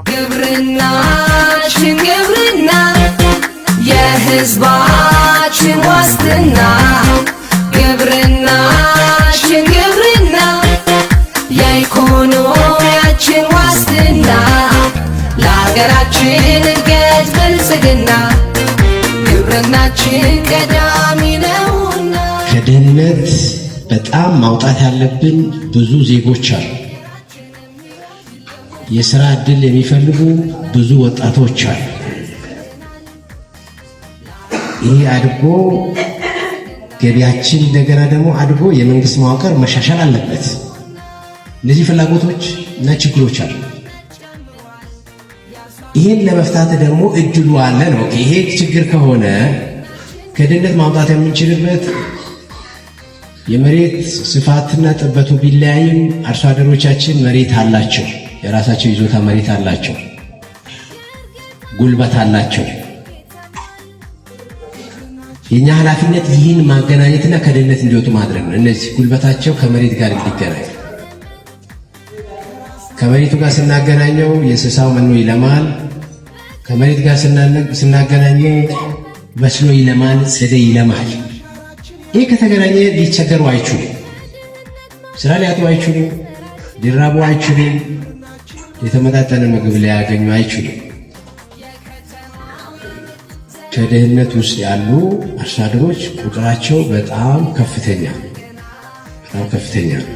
ግብርናችን ግብርና የሕዝባችን ዋስትና ግብርናችን ግብርና የኢኮኖሚያችን ዋስትና ለሀገራችን እድገት ብልጽግና ግብርናችን ቀዳሚ ነውና። ከድህነት በጣም ማውጣት ያለብን ብዙ ዜጎች አሉ። የሥራ ዕድል የሚፈልጉ ብዙ ወጣቶች አሉ። ይህ አድጎ ገቢያችን እንደገና ደግሞ አድጎ የመንግስት መዋቅር መሻሻል አለበት። እነዚህ ፍላጎቶች እና ችግሮች አሉ። ይህን ለመፍታት ደግሞ እድሉ አለ ነው። ይሄ ችግር ከሆነ ከድህነት ማውጣት የምንችልበት የመሬት ስፋትና ጥበቱ ቢለያይም አርሶ አደሮቻችን መሬት አላቸው። የራሳቸው ይዞታ መሬት አላቸው። ጉልበት አላቸው። የኛ ኃላፊነት ይህን ማገናኘትና ከድህነት እንዲወጡ ማድረግ ነው። እነዚህ ጉልበታቸው ከመሬት ጋር እንዲገናኝ፣ ከመሬቱ ጋር ስናገናኘው የእንስሳው መኖ ይለማል። ከመሬት ጋር ስናገናኘው መስኖ ይለማል፣ ጸደይ ይለማል። ይህ ከተገናኘ ሊቸገሩ አይችሉም፣ ስራ ሊያጡ አይችሉም፣ ሊራቡ አይችሉም፣ የተመጣጠነ ምግብ ሊያገኙ አይችሉም። ከድህነት ውስጥ ያሉ አርሶ አደሮች ቁጥራቸው በጣም ከፍተኛ ነው።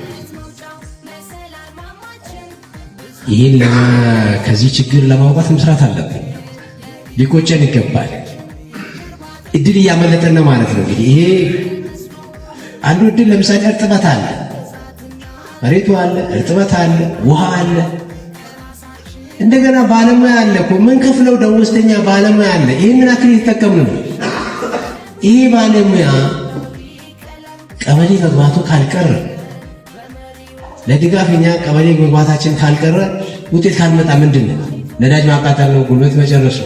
ይህን ከዚህ ችግር ለማውጣት መስራት አለብን። ሊቆጨን ይገባል። እድል እያመለጠን ነው ማለት ነው። እንግዲህ ይሄ አንዱ እድል ለምሳሌ እርጥበት አለ፣ መሬቱ አለ፣ እርጥበት አለ፣ ውሃ አለ፣ እንደገና ባለሙያ አለ እኮ ምን ከፍለው ደሞዝተኛ ባለሙያ አለ። ይህንን አክል የተጠቀምን ነው። ይሄ ባለሙያ ቀበሌ መግባቱ ካልቀረ ለድጋፍ እኛ ቀበሌ መግባታችን ካልቀረ ውጤት ካልመጣ ምንድን ነው? ነዳጅ ማቃጠል ነው፣ ጉልበት መጨረሱ።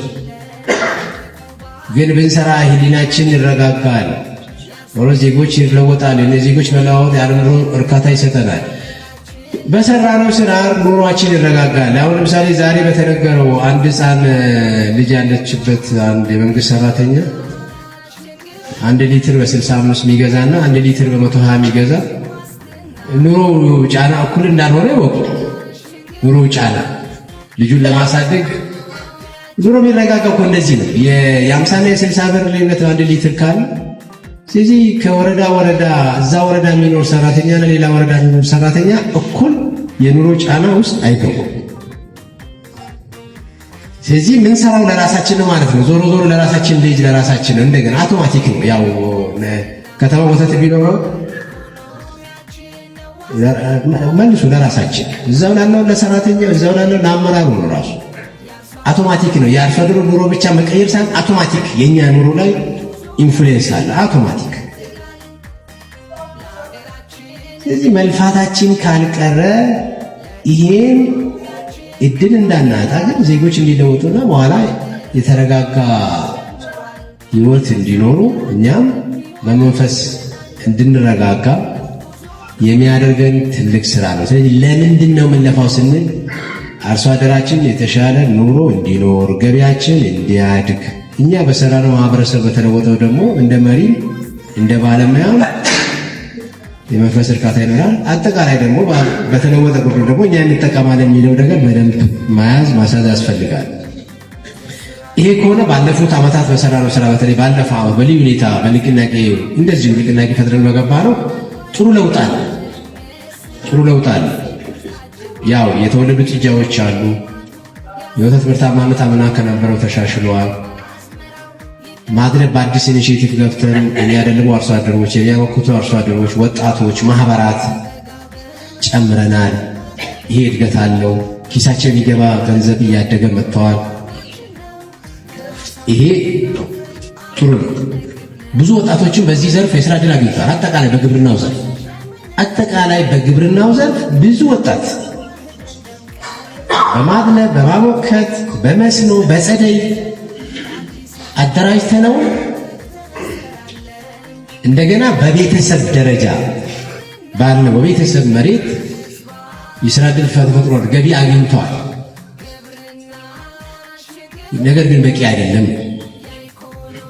ግን ብንሰራ ህሊናችን ይረጋጋል፣ ዜጎች ይለወጣሉ። የዜጎች መለዋወጥ ያለምሮ እርካታ ይሰጠናል። በሰራነው ስራ ኑሯችን ይረጋጋል። አሁን ለምሳሌ ዛሬ በተነገረው አንድ ህፃን ልጅ ያለችበት አንድ የመንግስት ሰራተኛ 1 ሊትር በ65 የሚገዛና 1 ሊትር በ120 የሚገዛ ኑሮ ጫና እኩል እንዳልሆነ ይወቁ። ኑሮ ጫና ልጁን ለማሳደግ ኑሮ የሚረጋጋው እኮ እንደዚህ ነው። የ50 እና የ60 ብር ልዩነት 1 ሊትር ካለ ስለዚህ ከወረዳ ወረዳ እዛ ወረዳ የሚኖር ሰራተኛና ሌላ ወረዳ የሚኖር ሰራተኛ እኩል የኑሮ ጫና ውስጥ አይገቡም። ስለዚህ ምን ሰራው ለራሳችን ነው ማለት ነው። ዞሮ ዞሮ ለራሳችን ልጅ ለራሳችን ነው። እንደገና አውቶማቲክ ነው። ያው ከተማ ወተት ቢኖረው መልሱ ለራሳችን እዛው ላለው ለሰራተኛው እዛው ላለው ለአመራሩ ነው። ራሱ አውቶማቲክ ነው። የአርሶ አደሩ ኑሮ ብቻ መቀየር ሳይሆን አውቶማቲክ የኛ ኑሮ ላይ ኢንፍሉዌንስ አለ አውቶማቲክ። ስለዚህ መልፋታችን ካልቀረ ይሄን እድል እንዳናጣ ግን ዜጎች እንዲለወጡና በኋላ የተረጋጋ ህይወት እንዲኖሩ እኛም በመንፈስ እንድንረጋጋ የሚያደርገን ትልቅ ስራ ነው። ስለዚህ ለምንድን ነው የምንለፋው ስንል አርሶ አደራችን የተሻለ ኑሮ እንዲኖር፣ ገቢያችን እንዲያድግ፣ እኛ በሰራነው ማህበረሰብ በተለወጠው ደግሞ እንደ መሪ እንደ ባለሙያ የመንፈስ እርካታ ይኖራል። አጠቃላይ ደግሞ በተለወጠ ቁጥር ደግሞ እኛ እንጠቀማለን የሚለው ነገር በደንብ ማሳዝ ያስፈልጋል። ይሄ ከሆነ ባለፉት ዓመታት በሰራነው ስራ በተለይ ባለፈው ዓመት በልዩ ሁኔታ በንቅናቄ እንደዚሁ ንቅናቄ ፈጥረን በገባ ነው ጥሩ ለውጥ አለ። ያው የተወለዱ ጥጃዎች አሉ። የወተት ምርታማነት አምና ከነበረው ተሻሽሏል። ማድረግ በአዲስ ኢኒሼቲቭ ገብተን የሚያደልቡ አርሶ አደሮች፣ የሚያመክቱ አርሶ አደሮች፣ ወጣቶች፣ ማህበራት ጨምረናል። ይሄ እድገት አለው። ኪሳቸው የሚገባ ገንዘብ እያደገ መጥተዋል። ይሄ ጥሩ ነው። ብዙ ወጣቶችን በዚህ ዘርፍ የስራ ዕድል አግኝተዋል። አጠቃላይ በግብርናው ዘርፍ ብዙ ወጣት በማድለብ በማሞከት በመስኖ በጸደይ አደራጅተነው እንደገና በቤተሰብ ደረጃ ባለው በቤተሰብ መሬት የስራ ዕድል ፈጥሯል፣ ገቢ አግኝተዋል። ነገር ግን በቂ አይደለም።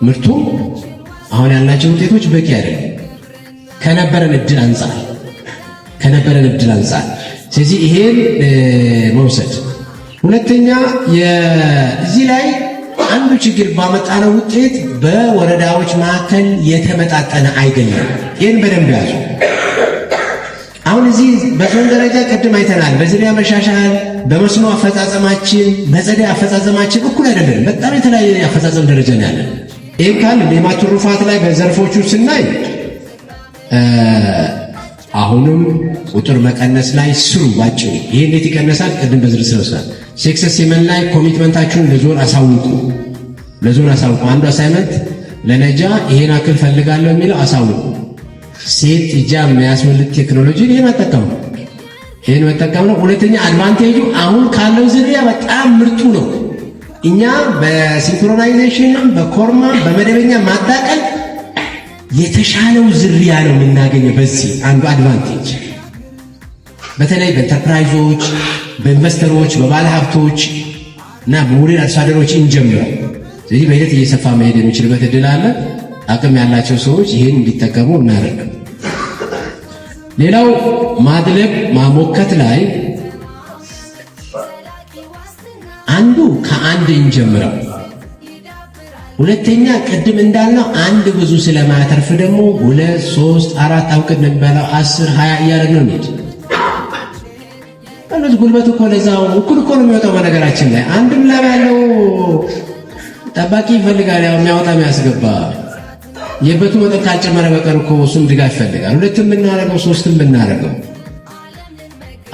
ምርቱ አሁን ያላቸው ውጤቶች በቂ አይደለም ከነበረን እድል አንጻር። ስለዚህ ይሄን መውሰድ። ሁለተኛ እዚህ ላይ አንዱ ችግር ባመጣነው ውጤት በወረዳዎች መካከል የተመጣጠነ አይደለም። ይህን በደንብ ያዙ። አሁን እዚህ በዞን ደረጃ ቅድም አይተናል። በዝርያ መሻሻል፣ በመስኖ አፈጻጸማችን፣ በጸደይ አፈጻጸማችን እኩል አይደለም። በጣም የተለያየ አፈጻጸም ደረጃ ነው ያለን። ይህን ካል ሌማት ትሩፋት ላይ በዘርፎቹ ስናይ አሁንም ቁጥር መቀነስ ላይ ስሩ ባጭሩ። ይሄ እንዴት ይቀነሳል? ቅድም በዝርዝር ወስናል። ሰክሰስ ሲመን ላይ ኮሚትመንታችሁን ለዞን አሳውቁ። አንዱ አሳይመንት ለነጃ ይሄን አክል ፈልጋለሁ የሚለው አሳውቁ። ሴት እጃ የሚያስወልድ ቴክኖሎጂ ይሄን መጠቀም ነው። ሁለተኛ አድቫንቴጁ አሁን ካለው ዝርያ በጣም ምርጡ ነው። እኛ በሲንክሮናይዜሽንም በኮርማ በመደበኛ ማዳቀል የተሻለው ዝርያ ነው የምናገኘው። በዚህ አንዱ አድቫንቴጅ በተለይ በኢንተርፕራይዞች፣ በኢንቨስተሮች፣ በባለ ሀብቶች እና በሙሪን አርሶ አደሮች እንጀምረው። ስለዚህ በሂደት እየሰፋ መሄድ የሚችልበት እድል አለ። አቅም ያላቸው ሰዎች ይህን እንዲጠቀሙ እናደርግ። ሌላው ማድለብ ማሞከት ላይ አንዱ ከአንድ እንጀምረው። ሁለተኛ ቅድም እንዳልነው አንድ ብዙ ስለማያተርፍ ደግሞ 2 3 4 አውቅድ ነው የሚባለው 10 20 እያደረግን ነው እንሂድ። እነዚህ ጉልበት እኮ ለዛው እኩል እኮ ነው የሚወጣው። በነገራችን ላይ አንድም ላብ ያለው ጠባቂ ይፈልጋል፣ ያው የሚያወጣ የሚያስገባ። የበቱ መጠን ካልጨመረ በቀር እኮ እሱም ድጋፍ ይፈልጋል። 2ም ብናደርገው 3ም ብናደርገው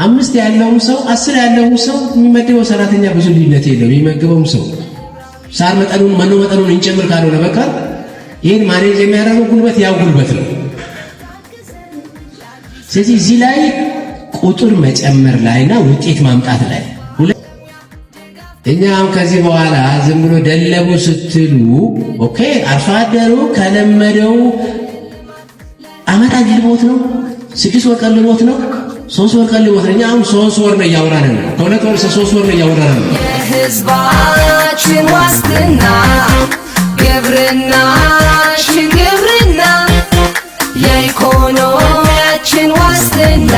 5 ያለውም ሰው 10 ያለውም ሰው የሚመደበው ሰራተኛ ብዙ ልዩነት የለውም። የሚመገበውም ሰው ሳር መጠኑን መኖ መጠኑን እንጨምር ካልሆነ በቀር ይህን ማኔጅ የሚያደርገው ጉልበት ያው ጉልበት ነው። ስለዚህ እዚህ ላይ ቁጥር መጨመር ላይና ውጤት ማምጣት ላይ እኛም ከዚህ በኋላ ዝም ብሎ ደለቡ ስትሉ ኦኬ፣ አርሶ አደሩ ከለመደው አመት አግልቦት ነው 6 ወር ቀልቦት ነው 3 ወር ቀልቦት ነው። እኛ አሁን 3 ወር ነው እያወራን ነው። ከ2 ወር እስከ 3 ወር ነው እያወራን ነው። የህዝባችን ዋስትና ግብርናችን ግብርና የኢኮኖሚያችን ዋስትና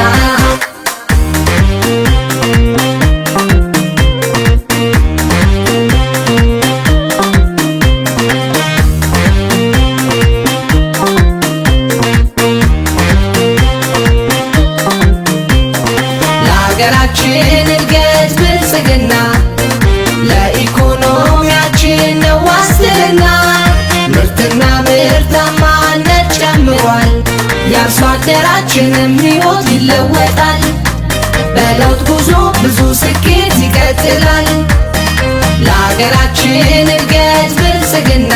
ለሀገራችን እድገት ብልጽግና ለኢኮኖሚያችን ነው ዋስትና። ምርትና ምርታማነት ጨምሯል፣ የአርሶ አደራችንም ሕይወት ይለወጣል። በለውጥ ጉዞ ብዙ ስኬት ይቀጥላል። ለሀገራችን እድገት ብልጽግና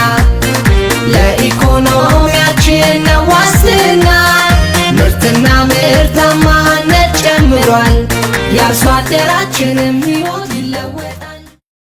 ለኢኮኖሚያችን ነው ዋስትና። ምርትና ምርታማነት ጨምሯል፣ የአርሶ አደራችንም ሕይወት